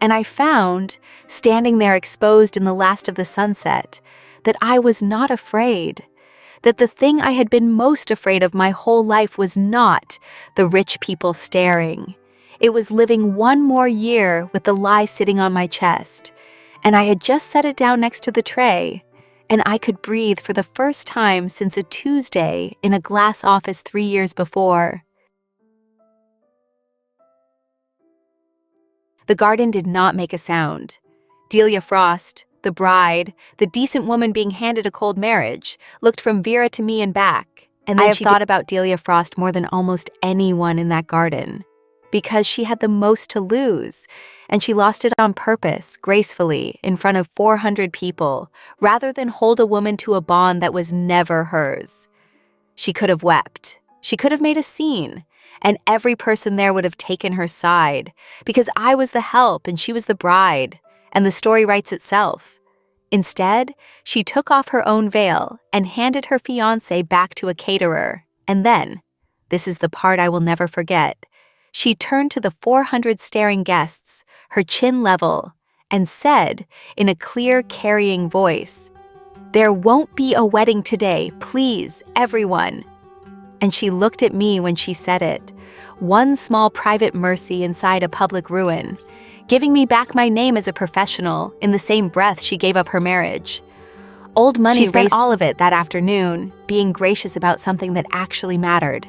A: And I found, standing there exposed in the last of the sunset, that I was not afraid. That the thing I had been most afraid of my whole life was not the rich people staring. It was living one more year with the lie sitting on my chest. And I had just set it down next to the tray. And I could breathe for the first time since a Tuesday in a glass office 3 years before. The garden did not make a sound. Delia Frost, the bride, the decent woman being handed a cold marriage, looked from Vera to me and back. And then I have thought about Delia Frost more than almost anyone in that garden. Because she had the most to lose, and she lost it on purpose, gracefully, in front of 400 people, rather than hold a woman to a bond that was never hers. She could have wept. She could have made a scene, and every person there would have taken her side, because I was the help and she was the bride, and the story writes itself. Instead, she took off her own veil and handed her fiancé back to a caterer, and then, this is the part I will never forget, she turned to the 400 staring guests, her chin level, and said, in a clear, carrying voice, "There won't be a wedding today, please, everyone." And she looked at me when she said it, one small private mercy inside a public ruin, giving me back my name as a professional in the same breath she gave up her marriage. Old money
B: She spent
A: all of it that afternoon, being gracious about something that actually mattered.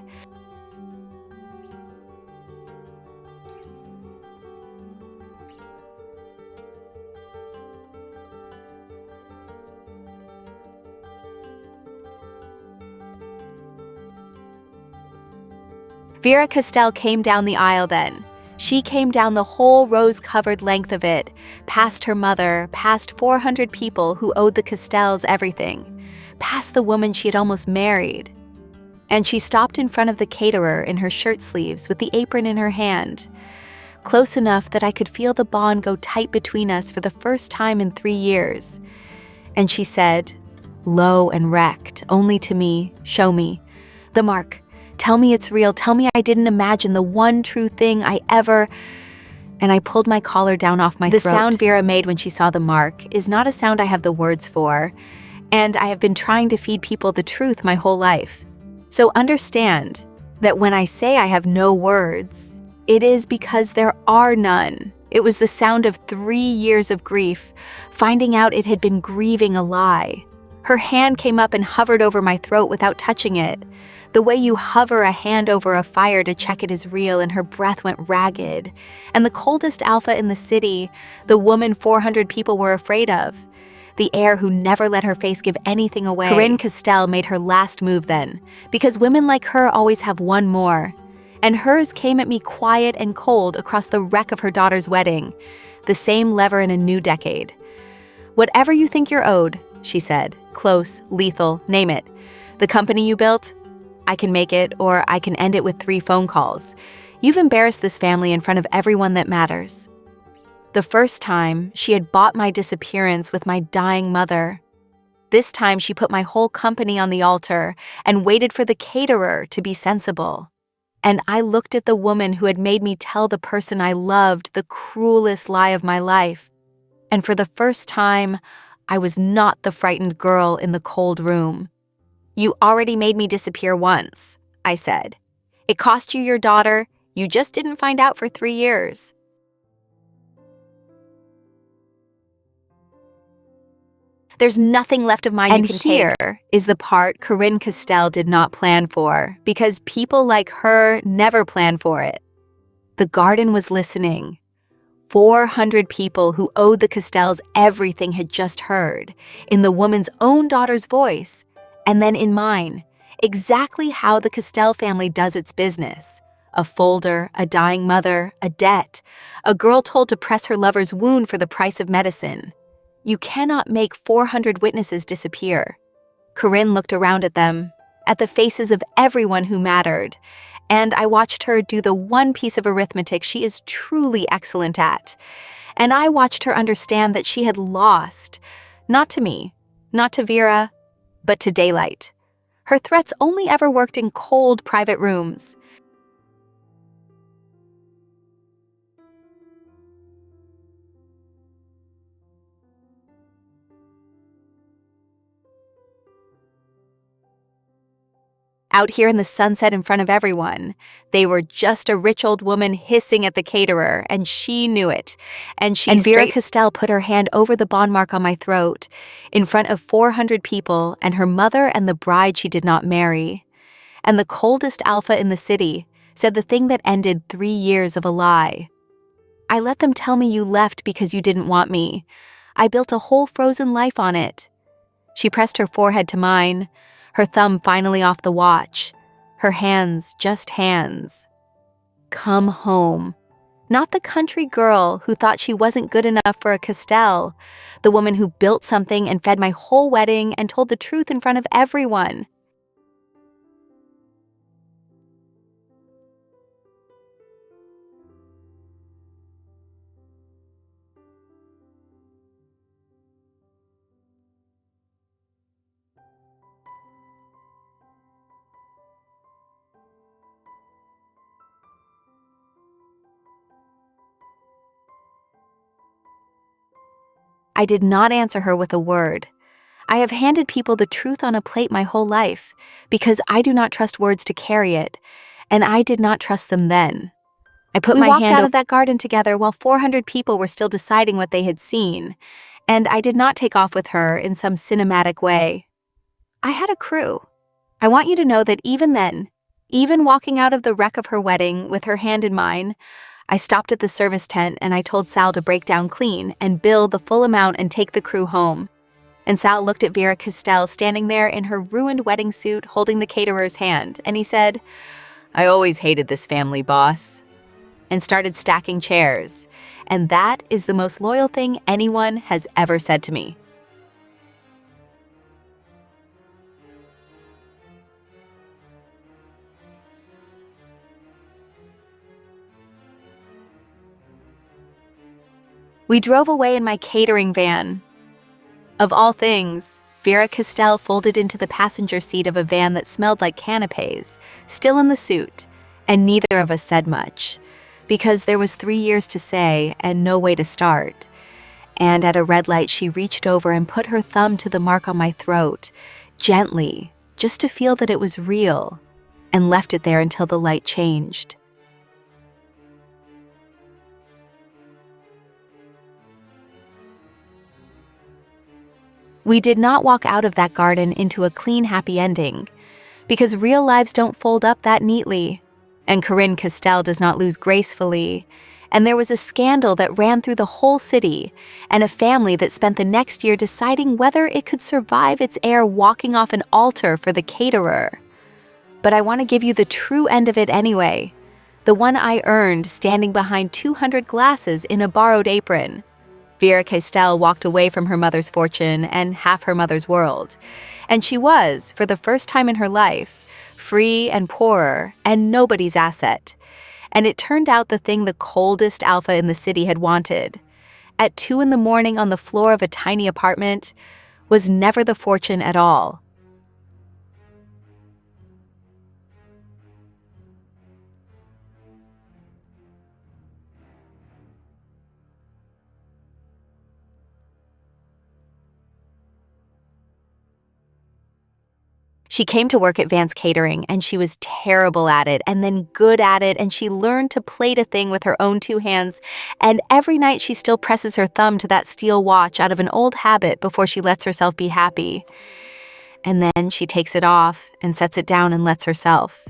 A: Vera Kastell came down the aisle then. She came down the whole rose-covered length of it, past her mother, past 400 people who owed the Kastells everything, past the woman she had almost married. And she stopped in front of the caterer in her shirt sleeves with the apron in her hand, close enough that I could feel the bond go tight between us for the first time in 3 years. And she said, low and wrecked, only to me, "Show me. The mark. Tell me it's real. Tell me I didn't imagine the one true thing I ever..." And I pulled my collar down off my throat. The sound Vera made when she saw the mark is not a sound I have the words for, and I have been trying to feed people the truth my whole life. So understand that when I say I have no words, it is because there are none. It was the sound of 3 years of grief, finding out it had been grieving a lie. Her hand came up and hovered over my throat without touching it, the way you hover a hand over a fire to check it is real, and her breath went ragged. And the coldest alpha in the city, the woman 400 people were afraid of, the heir who never let her face give anything away. Vera Kastell made her last move then, because women like her always have one more. And hers came at me quiet and cold across the wreck of her daughter's wedding, the same lever in a new decade. "Whatever you think you're owed," she said, "close, lethal, name it. The company you built, I can make it, or I can end it with 3 phone calls. You've embarrassed this family in front of everyone that matters." The first time, she had bought my disappearance with my dying mother. This time, she put my whole company on the altar and waited for the caterer to be sensible. And I looked at the woman who had made me tell the person I loved the cruelest lie of my life. And for the first time, I was not the frightened girl in the cold room. "You already made me disappear once," I said. "It cost you your daughter. You just didn't find out for 3 years." There's nothing left of mine you can take. And here is the part Vera Kastell did not plan for, because people like her never plan for it. The garden was listening. 400 people who owed the Kastells everything had just heard, in the woman's own daughter's voice, And then in mine, exactly how the Kastell family does its business. A folder, a dying mother, a debt, a girl told to press her lover's wound for the price of medicine. You cannot make 400 witnesses disappear. Corinne looked around at them, at the faces of everyone who mattered, and I watched her do the one piece of arithmetic she is truly excellent at. And I watched her understand that she had lost, not to me, not to Vera, but to daylight. Her threats only ever worked in cold, private rooms. Out here in the sunset in front of everyone, they were just a rich old woman hissing at the caterer, and she knew it. And Vera Kastell put her hand over the bond mark on my throat, in front of 400 people and her mother and the bride she did not marry. And the coldest alpha in the city said the thing that ended 3 years of a lie. I let them tell me you left because you didn't want me. I built a whole frozen life on it. She pressed her forehead to mine, her thumb finally off the watch, her hands just hands. Come home. Not the country girl who thought she wasn't good enough for a Kastell, the woman who built something and fed my whole wedding and told the truth in front of everyone. I did not answer her with a word. I have handed people the truth on a plate my whole life, because I do not trust words to carry it, and I did not trust them then. We walked out of that garden together while 400 people were still deciding what they had seen, and I did not take off with her in some cinematic way. I had a crew. I want you to know that even then, even walking out of the wreck of her wedding with her hand in mine, I stopped at the service tent and I told Sal to break down clean and bill the full amount and take the crew home. And Sal looked at Vera Kastell standing there in her ruined wedding suit holding the caterer's hand, and he said, "I always hated this family, boss," and started stacking chairs. And that is the most loyal thing anyone has ever said to me. We drove away in my catering van. Of all things, Vera Kastell folded into the passenger seat of a van that smelled like canapes, still in the suit, and neither of us said much, because there was 3 years to say and no way to start. And at a red light, she reached over and put her thumb to the mark on my throat, gently, just to feel that it was real, and left it there until the light changed. We did not walk out of that garden into a clean, happy ending, because real lives don't fold up that neatly, and Corinne Kastell does not lose gracefully, and there was a scandal that ran through the whole city, and a family that spent the next year deciding whether it could survive its heir walking off an altar for the caterer. But I want to give you the true end of it anyway, the one I earned standing behind 200 glasses in a borrowed apron. Vera Kastell walked away from her mother's fortune and half her mother's world, and she was, for the first time in her life, free and poorer and nobody's asset. And it turned out the thing the coldest alpha in the city had wanted, at 2 a.m. on the floor of a tiny apartment, was never the fortune at all. She came to work at Vance Catering, and she was terrible at it and then good at it, and she learned to plate a thing with her own 2 hands, and every night she still presses her thumb to that steel watch out of an old habit before she lets herself be happy. And then she takes it off and sets it down and lets herself.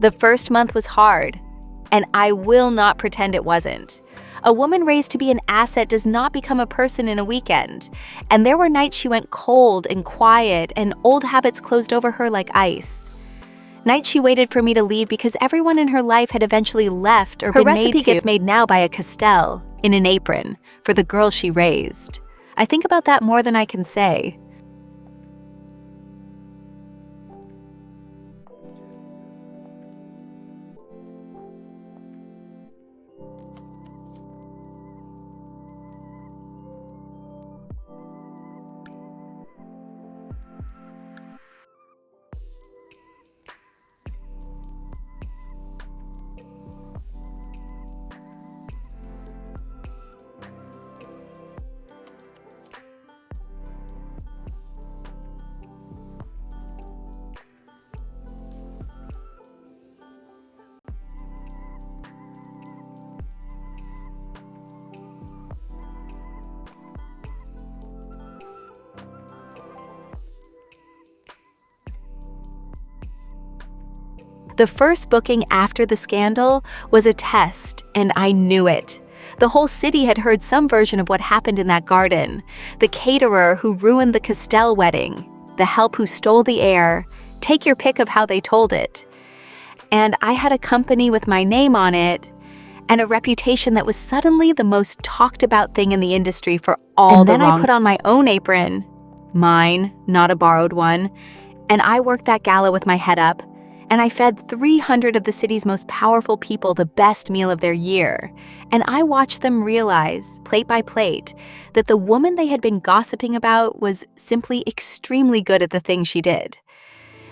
A: The first month was hard, and I will not pretend it wasn't. A woman raised to be an asset does not become a person in a weekend, and there were nights she went cold and quiet, and old habits closed over her like ice. Nights she waited for me to leave because everyone in her life had eventually left or been made to. Her recipe gets made now by a Kastell, in an apron, for the girl she raised. I think about that more than I can say. The first booking after the scandal was a test, and I knew it. The whole city had heard some version of what happened in that garden. The caterer who ruined the Kastell wedding, the help who stole the heir, take your pick of how they told it. And I had a company with my name on it, and a reputation that was suddenly the most talked about thing in the industry for all the wrong. And then I put on my own apron, mine, not a borrowed one, and I worked that gala with my head up. And I fed 300 of the city's most powerful people the best meal of their year. And I watched them realize, plate by plate, that the woman they had been gossiping about was simply extremely good at the thing she did.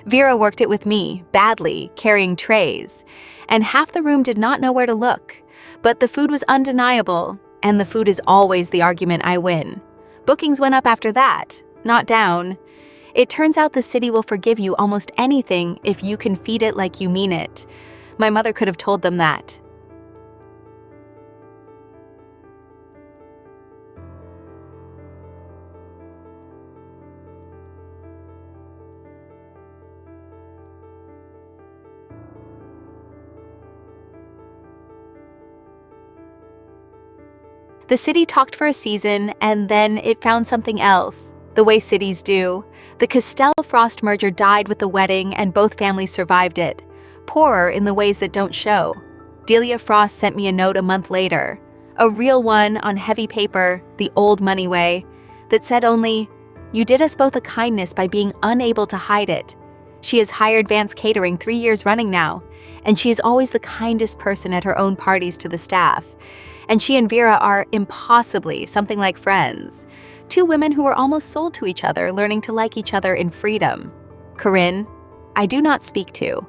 A: Vera worked it with me, badly, carrying trays. And half the room did not know where to look. But the food was undeniable, and the food is always the argument I win. Bookings went up after that, not down. It turns out the city will forgive you almost anything if you can feed it like you mean it. My mother could have told them that. The city talked for a season, and then it found something else. The way cities do. The Kastell-Frost merger died with the wedding, and both families survived it. Poorer in the ways that don't show. Delia Frost sent me a note a month later. A real one on heavy paper, the old money way, that said only, "You did us both a kindness by being unable to hide it." She has hired Vance Catering 3 years running now, and she is always the kindest person at her own parties to the staff. And she and Vera are impossibly something like friends. Two women who were almost sold to each other, learning to like each other in freedom. Corinne, I do not speak to.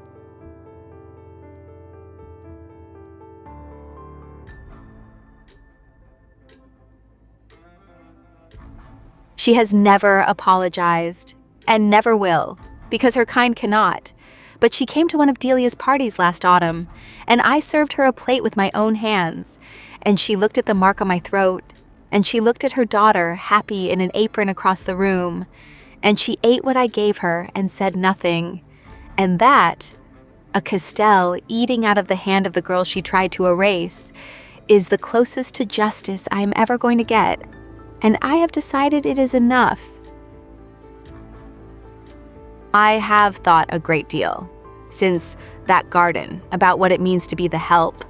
A: She has never apologized, and never will, because her kind cannot. But she came to one of Delia's parties last autumn, and I served her a plate with my own hands, and she looked at the mark on my throat, and she looked at her daughter, happy in an apron across the room, and she ate what I gave her and said nothing. And that, a Kastell eating out of the hand of the girl she tried to erase, is the closest to justice I am ever going to get. And I have decided it is enough. I have thought a great deal, since that garden, about what it means to be the help.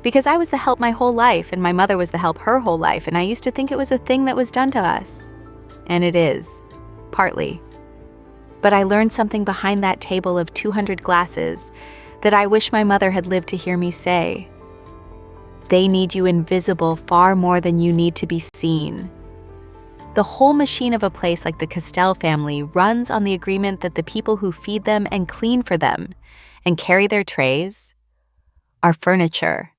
A: Because I was the help my whole life, and my mother was the help her whole life, and I used to think it was a thing that was done to us. And it is, partly. But I learned something behind that table of 200 glasses that I wish my mother had lived to hear me say. They need you invisible far more than you need to be seen. The whole machine of a place like the Kastell family runs on the agreement that the people who feed them and clean for them and carry their trays are furniture,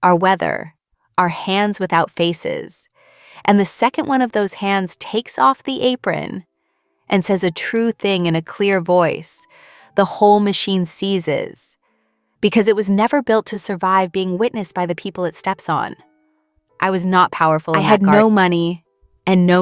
A: our weather, our hands without faces. And the second one of those hands takes off the apron and says a true thing in a clear voice, the whole machine seizes, because it was never built to survive being witnessed by the people it steps on. I was not powerful in that garden. I had no money and no